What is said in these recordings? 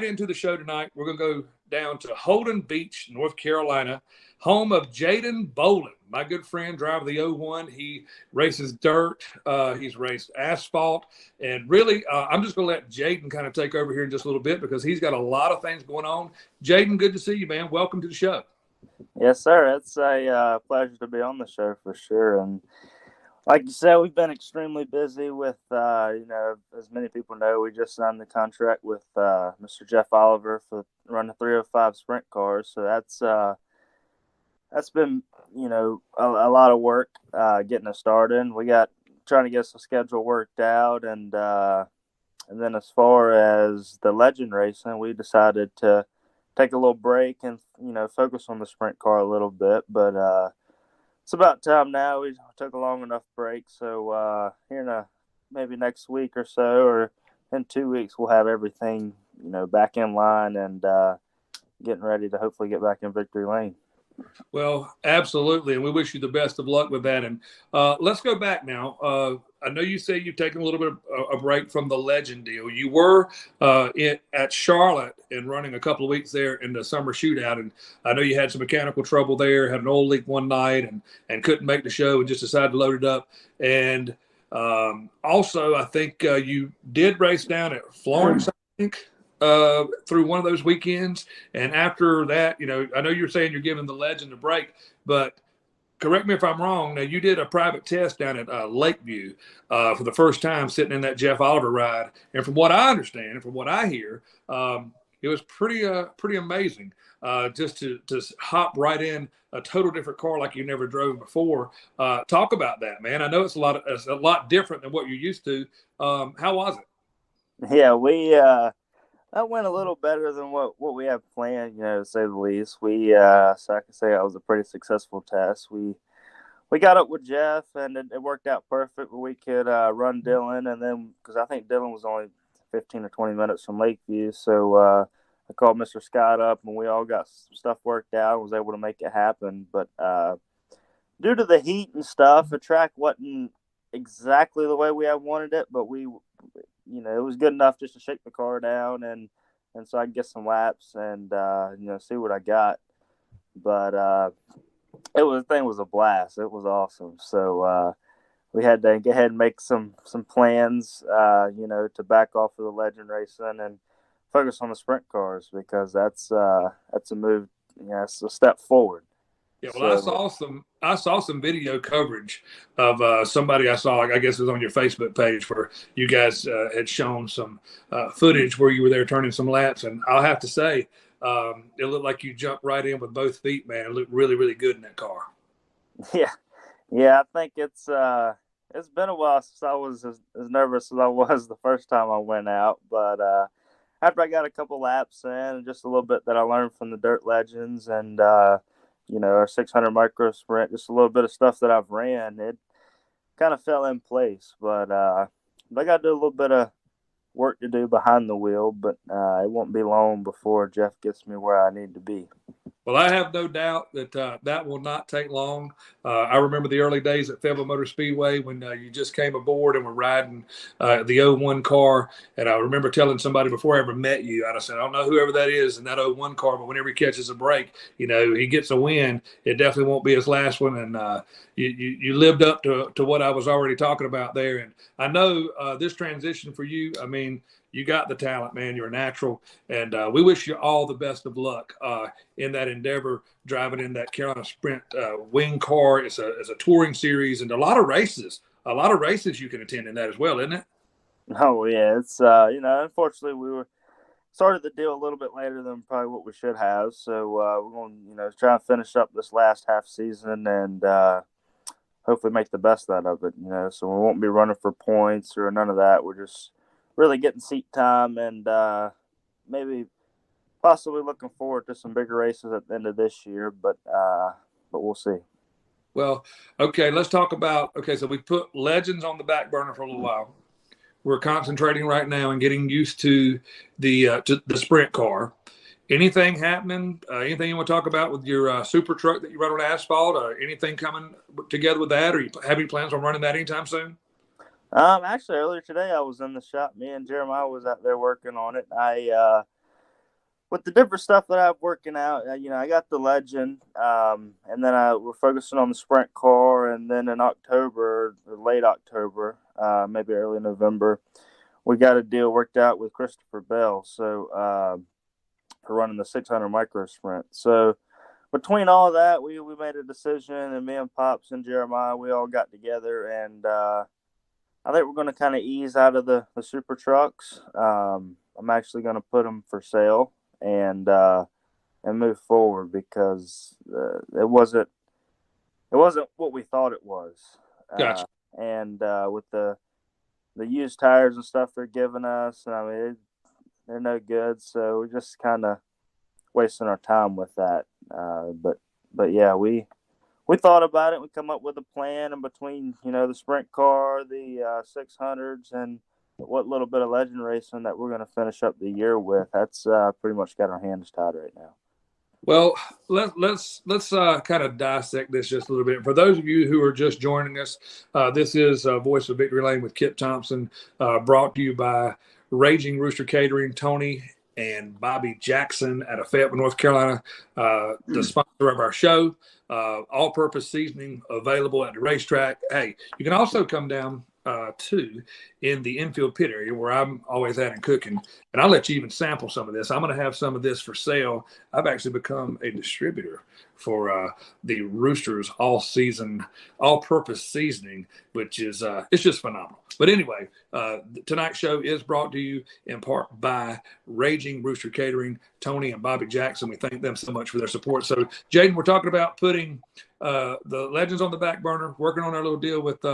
right into the show tonight. We're going to go down to Holden Beach, North Carolina, home of Jaden Bolin, my good friend, driver of the 01. He races dirt. He's raced asphalt. And really, I'm just going to let Jaden kind of take over here in just a little bit because he's got a lot of things going on. Jaden, good to see you, man. Welcome to the show. Yes, sir. It's a pleasure to be on the show for sure. And like you said, we've been extremely busy with, as many people know, we just signed the contract with Mr. Jeff Oliver for running 305 sprint cars. So that's been, a lot of work getting us started. We got trying to get the schedule worked out. And then as far as the legend racing, we decided to take a little break and, focus on the sprint car a little bit. But it's about time now. We took a long enough break. So here in maybe next week or so, or in 2 weeks, we'll have everything, back in line and getting ready to hopefully get back in victory lane. Well, absolutely, and we wish you the best of luck with that. And let's go back now. I know you say you've taken a little bit of a break from the legend deal. You were at Charlotte and running a couple of weeks there in the summer shootout, and I know you had some mechanical trouble there, had an oil leak one night, and couldn't make the show and just decided to load it up. And also, I think you did race down at Florence, I think. Through one of those weekends. And after that, I know you're saying you're giving the legend a break, but correct me if I'm wrong. Now, you did a private test down at Lakeview for the first time sitting in that Jeff Oliver ride. And from what I understand and from what I hear, it was pretty amazing just to hop right in a total different car like you never drove before. Talk about that, man. I know it's a lot different than what you're used to. How was it? Yeah, that went a little better than what we have planned, to say the least. So I can say it was a pretty successful test. We got up with Jeff, and it worked out perfect. We could run Dylan, and then because I think Dylan was only 15 or 20 minutes from Lakeview, so I called Mr. Scott up, and we all got some stuff worked out and was able to make it happen. But due to the heat and stuff, the track wasn't exactly the way we had wanted it, but it was good enough just to shake the car down and so I can get some laps and, see what I got. But the thing was a blast. It was awesome. So we had to go ahead and make some plans, to back off of the legend racing and focus on the sprint cars because that's a move. It's a step forward. Yeah, well, I saw some video coverage of somebody I saw, I guess it was on your Facebook page, where you guys had shown some footage where you were there turning some laps, and I'll have to say, it looked like you jumped right in with both feet, man. It looked really, really good in that car. Yeah. I think it's been a while since I was as nervous as I was the first time I went out, but after I got a couple laps in and just a little bit that I learned from the Dirt Legends and our 600 micro sprint, just a little bit of stuff that I've ran, it kind of fell in place. But I got to do a little bit of work to do behind the wheel, but it won't be long before Jeff gets me where I need to be. Well, I have no doubt that that will not take long. I remember the early days at Fayetteville Motor Speedway when you just came aboard and were riding the 01 car. And I remember telling somebody before I ever met you, I said, I don't know whoever that is in that 01 car, but whenever he catches a break, he gets a win. It definitely won't be his last one. And you lived up to what I was already talking about there. And I know this transition for you, I mean, you got the talent, man. You're a natural. And we wish you all the best of luck in that endeavor, driving in that Carolina Sprint wing car. It's a touring series and a lot of races you can attend in that as well, isn't it? Oh, yeah. It's, unfortunately we started the deal a little bit later than probably what we should have. So we're going to, try and finish up this last half season and hopefully make the best out of it, So we won't be running for points or none of that. We're just really getting seat time and maybe possibly looking forward to some bigger races at the end of this year, but we'll see. Well, okay, let's talk about, so we put legends on the back burner for a little while. We're concentrating right now and getting used to the sprint car. Anything happening? Anything you want to talk about with your super truck that you run on asphalt? Anything coming together with that? Or you have any plans on running that anytime soon? Actually, earlier today I was in the shop. Me and Jeremiah was out there working on it. I with the different stuff that I'm working out, I got the Legend, and then we're focusing on the sprint car, and then in October, or late October, maybe early November, we got a deal worked out with Christopher Bell, so for running the 600 micro sprint. So between all of that, we made a decision, and me and Pops and Jeremiah, we all got together, and I think we're going to kind of ease out of the super trucks. I'm actually going to put them for sale and move forward because it wasn't what we thought it was. Gotcha. And with the used tires and stuff they're giving us, I mean, they're no good. So we're just kind of wasting our time with that. But yeah, we thought about it. We come up with a plan, and between the sprint car, the 600s, and what little bit of legend racing that we're going to finish up the year with, that's pretty much got our hands tied right now. Well, let's kind of dissect this just a little bit. For those of you who are just joining us, this is Voice of Victory Lane with Kip Thompson, brought to you by Raging Rooster Catering, Tony and Bobby Jackson out of Fayetteville, North Carolina, the sponsor of our show. All-purpose seasoning available at the racetrack. Hey, you can also come down too in the infield pit area where I'm always at and cooking, and I'll let you even sample some of this. I'm going to have some of this for sale. I've actually become a distributor for the Roosters all-purpose seasoning, which is it's just phenomenal. But anyway, tonight's show is brought to you in part by Raging Rooster Catering, Tony and Bobby Jackson. We thank them so much for their support. So, Jaden, we're talking about putting the Legends on the back burner, working on our little deal with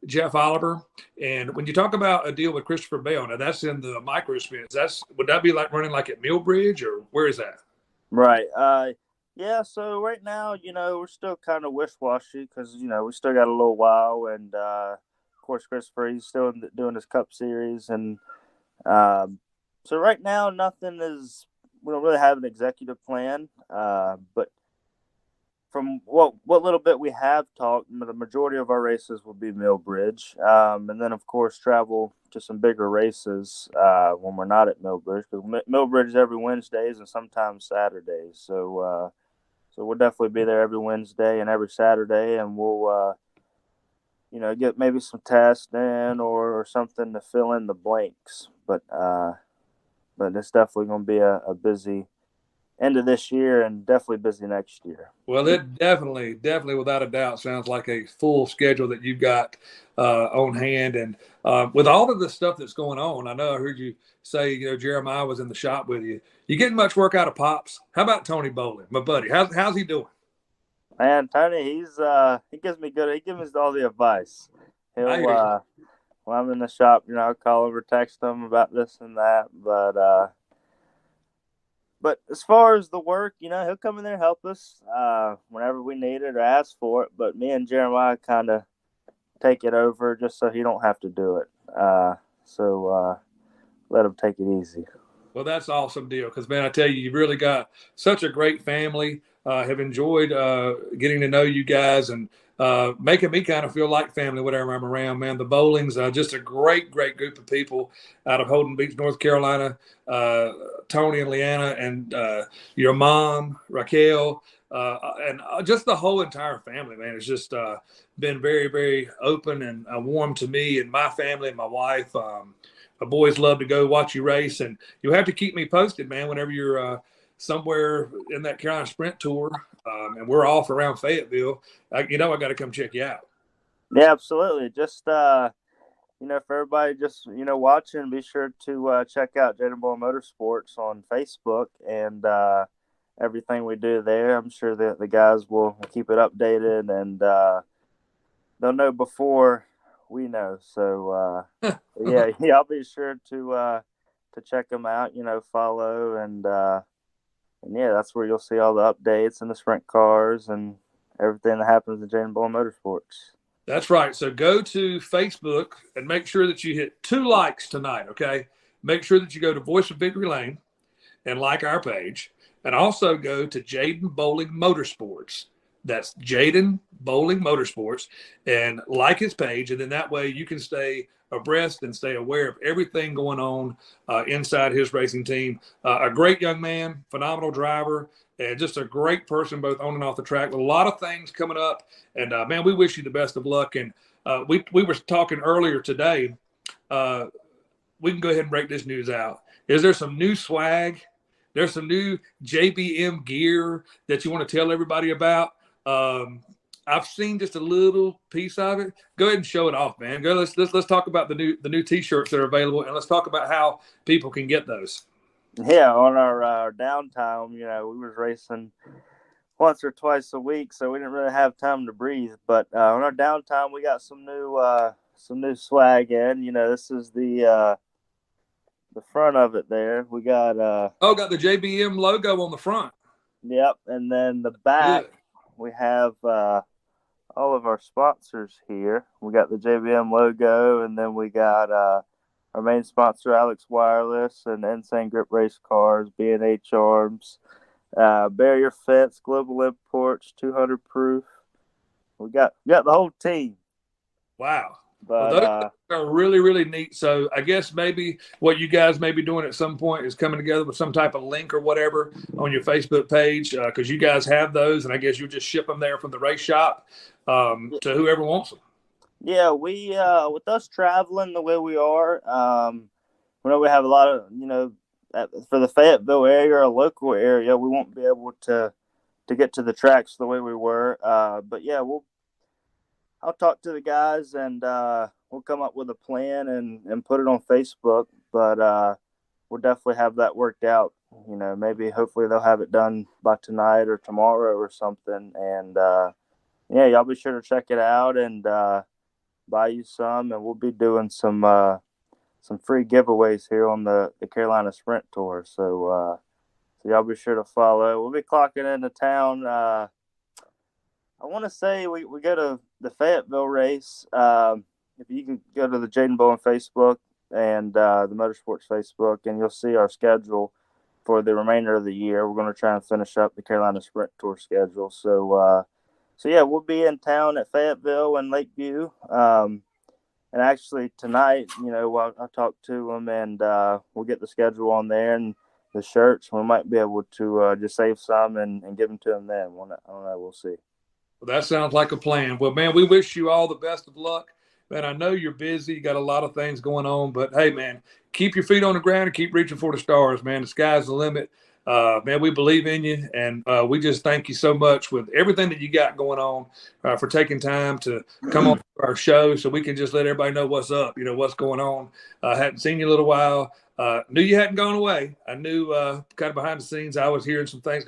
Jeff Oliver. And when you talk about a deal with Christopher Bell, now that's in the micro spins. Would that be like running like at Millbridge, or where is that? Right. Yeah. So right now, we're still kind of wish-washy because we still got a little while, and of course Christopher, he's still doing his Cup Series, and so right now we don't really have an executive plan, but from what little bit we have talked, the majority of our races will be Millbridge, and then of course travel to some bigger races when we're not at Millbridge, because Millbridge is every Wednesdays and sometimes Saturdays. So we'll definitely be there every Wednesday and every Saturday, and we'll get maybe some tests in or something to fill in the blanks. But it's definitely going to be a busy end of this year and definitely busy next year. Well, it definitely, without a doubt, sounds like a full schedule that you've got on hand. And with all of the stuff that's going on, I know I heard you say, Jeremiah was in the shop with you. You getting much work out of Pops? How about Tony Bowling, my buddy? How's he doing? Man, Tony, he gives me all the advice. He'll when I'm in the shop, I'll call over, text him about this and that. But as far as the work, he'll come in there and help us whenever we need it or ask for it. But me and Jeremiah kind of take it over just so he don't have to do it. So let him take it easy. Well, that's an awesome deal because, man, I tell you, you've really got such a great family. Have enjoyed getting to know you guys and making me kind of feel like family whenever I'm around, man. The Bowlings, just a great group of people out of Holden Beach, North Carolina. Tony and Leanna and your mom, Raquel, and just the whole entire family, man. It's just been very, very open and warm to me and my family and my wife. My boys love to go watch you race, and you'll have to keep me posted, man, whenever you're somewhere in that Carolina Sprint Tour, and we're off around Fayetteville. I got to come check you out. Yeah, absolutely. Just for everybody just watching, be sure to check out JBM Motorsports on Facebook and everything we do there. I'm sure that the guys will keep it updated, and they'll know before we know. So yeah, I'll be sure to check them out. Follow and yeah, that's where you'll see all the updates and the sprint cars and everything that happens in JBM Motorsports. That's right. So go to Facebook and make sure that you hit 2 likes tonight, okay? Make sure that you go to Voice of Victory Lane and like our page. And also go to Jaden Bowling Motorsports. That's Jaden Bowling Motorsports. And like his page. And then that way you can stay abreast and stay aware of everything going on inside his racing team. A great young man, phenomenal driver, and just a great person both on and off the track with a lot of things coming up. And, man, we wish you the best of luck. And we were talking earlier today. We can go ahead and break this news out. Is there some new swag? There's some new JBM gear that you want to tell everybody about. I've seen just a little piece of it. Go ahead and show it off, man. Let's talk about the new T-shirts that are available, and let's talk about how people can get those. Yeah, on our downtime, we was racing once or twice a week, so we didn't really have time to breathe. But on our downtime, we got some new swag in. This is the front of it there. We got got the JBM logo on the front. Yep, and then the back. Good. We have all of our sponsors here. We got the JBM logo, and then we got our main sponsor, Alex Wireless, and Insane Grip Race Cars, B&H Arms, Barrier Fence, Global Imports, 200 Proof. We got the whole team. Wow. But those are really, really neat. So I guess maybe what you guys may be doing at some point is coming together with some type of link or whatever on your Facebook page, because you guys have those, and I guess you just ship them there from the race shop to whoever wants them. Yeah, we with us traveling the way we are, we have a lot of for the Fayetteville area or local area, we won't be able to get to the tracks the way we were. But yeah, I'll talk to the guys and we'll come up with a plan and put it on Facebook. But we'll definitely have that worked out. Maybe hopefully they'll have it done by tonight or tomorrow or something. And y'all be sure to check it out and buy you some. And we'll be doing some free giveaways here on the Carolina Sprint Tour. So y'all be sure to follow. We'll be clocking into town. I want to say we go to the Fayetteville race. If you can go to the Jaden Bowen Facebook and the Motorsports Facebook, and you'll see our schedule for the remainder of the year. We're going to try and finish up the Carolina Sprint Tour schedule. So yeah, we'll be in town at Fayetteville and Lakeview. And actually tonight, I'll talk to them and we'll get the schedule on there and the shirts. We might be able to just save some and give them to them then. I don't know. We'll see. Well, that sounds like a plan. Well, man, we wish you all the best of luck. Man, I know you're busy. You got a lot of things going on. But, hey, man, keep your feet on the ground and keep reaching for the stars, man. The sky's the limit. Man, we believe in you. And we just thank you so much with everything that you got going on for taking time to come on our show so we can just let everybody know what's up, what's going on. Hadn't seen you in a little while. Knew you hadn't gone away. I knew kind of behind the scenes I was hearing some things.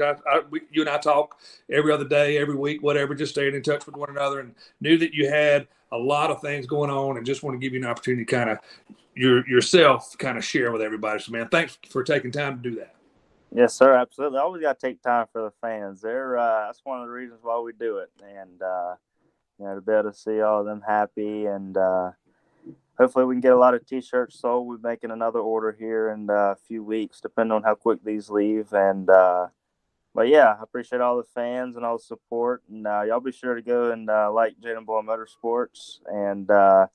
You and I talk every other day, every week, whatever, just staying in touch with one another, and knew that you had a lot of things going on and just want to give you an opportunity to kind of yourself kind of share with everybody. So, man, thanks for taking time to do that. Yes, sir. Absolutely. Always got to take time for the fans. That's one of the reasons why we do it. And, to be able to see all of them happy and, hopefully we can get a lot of T-shirts sold. We're making another order here in a few weeks, depending on how quick these leave. And but yeah, I appreciate all the fans and all the support. And y'all be sure to go and like Jaden Bowen Motorsports and the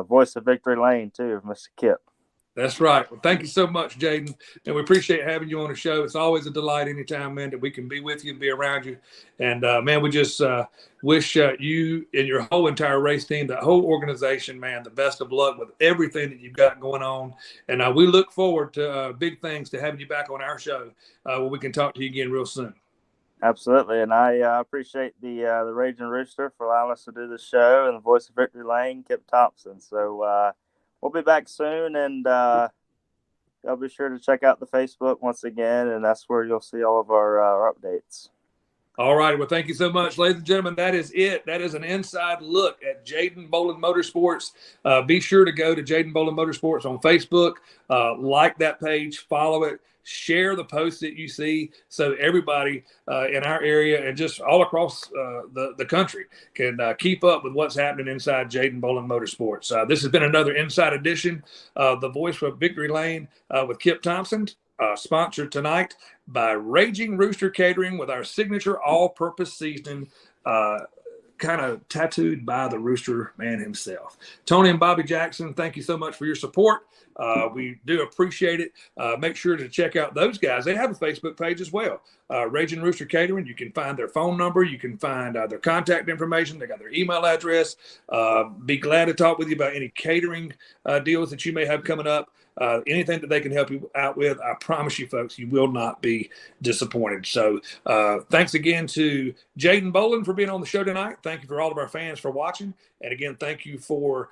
voice of Victory Lane too, Mr. Kip. That's right. Well, thank you so much, Jaden. And we appreciate having you on the show. It's always a delight anytime, man, that we can be with you and be around you. And, man, we just wish you and your whole entire race team, the whole organization, man, the best of luck with everything that you've got going on. And we look forward to big things to having you back on our show where we can talk to you again real soon. Absolutely. And I appreciate the Raging Rooster for allowing us to do the show and the voice of Victory Lane, Kip Thompson. So, we'll be back soon, and y'all be sure to check out the Facebook once again, and that's where you'll see all of our updates. All right. Well, thank you so much, ladies and gentlemen. That is it. That is an inside look at Jaden Bowen Motorsports. Be sure to go to Jaden Bowen Motorsports on Facebook, like that page, follow it, share the posts that you see so everybody in our area and just all across the country can keep up with what's happening inside Jaden Bowen Motorsports. This has been another Inside Edition of The Voice of Victory Lane with Kip Thompson, sponsored tonight by Raging Rooster Catering with our signature all-purpose seasoning kind of tattooed by the Rooster man himself. Tony and Bobby Jackson, thank you so much for your support. We do appreciate it. Make sure to check out those guys. They have a Facebook page as well. Raging Rooster Catering. You can find their phone number. You can find their contact information. They got their email address. Be glad to talk with you about any catering deals that you may have coming up. Anything that they can help you out with, I promise you, folks, you will not be disappointed. So thanks again to Jaden Boland for being on the show tonight. Thank you for all of our fans for watching. And again, thank you for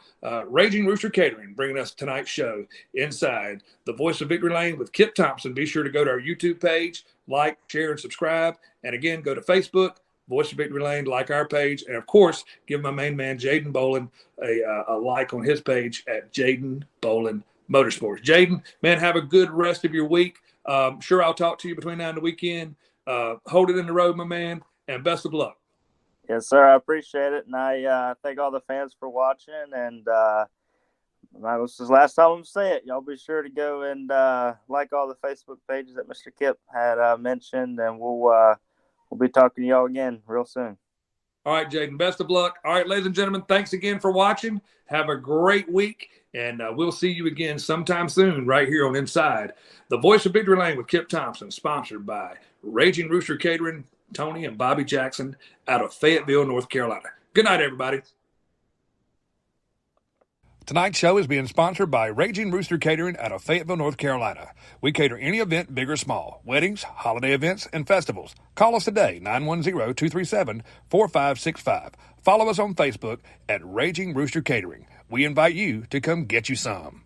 Raging Rooster Catering bringing us tonight's show inside the Voice of Victory Lane with Kip Thompson. Be sure to go to our YouTube page, like, share, and subscribe. And again, go to Facebook, Voice of Victory Lane, like our page. And of course, give my main man, Jaden Boland, a like on his page at Jaden Boland Motorsports. Jaden, man, have a good rest of your week. Sure, I'll talk to you between now and the weekend. Hold it in the road, my man, and best of luck. Yes, sir. I appreciate it, and I thank all the fans for watching. And this is the last time I'm going to say it. Y'all be sure to go and like all the Facebook pages that Mr. Kip had mentioned, and we'll be talking to y'all again real soon. All right, Jaden, best of luck. All right, ladies and gentlemen, thanks again for watching. Have a great week, and we'll see you again sometime soon right here on Inside the Voice of Victory Lane with Kip Thompson, sponsored by Raging Rooster Catering, Tony and Bobby Jackson out of Fayetteville, North Carolina. Good night, everybody. Tonight's show is being sponsored by Raging Rooster Catering out of Fayetteville, North Carolina. We cater any event, big or small, weddings, holiday events, and festivals. Call us today, 910-237-4565. Follow us on Facebook at Raging Rooster Catering. We invite you to come get you some.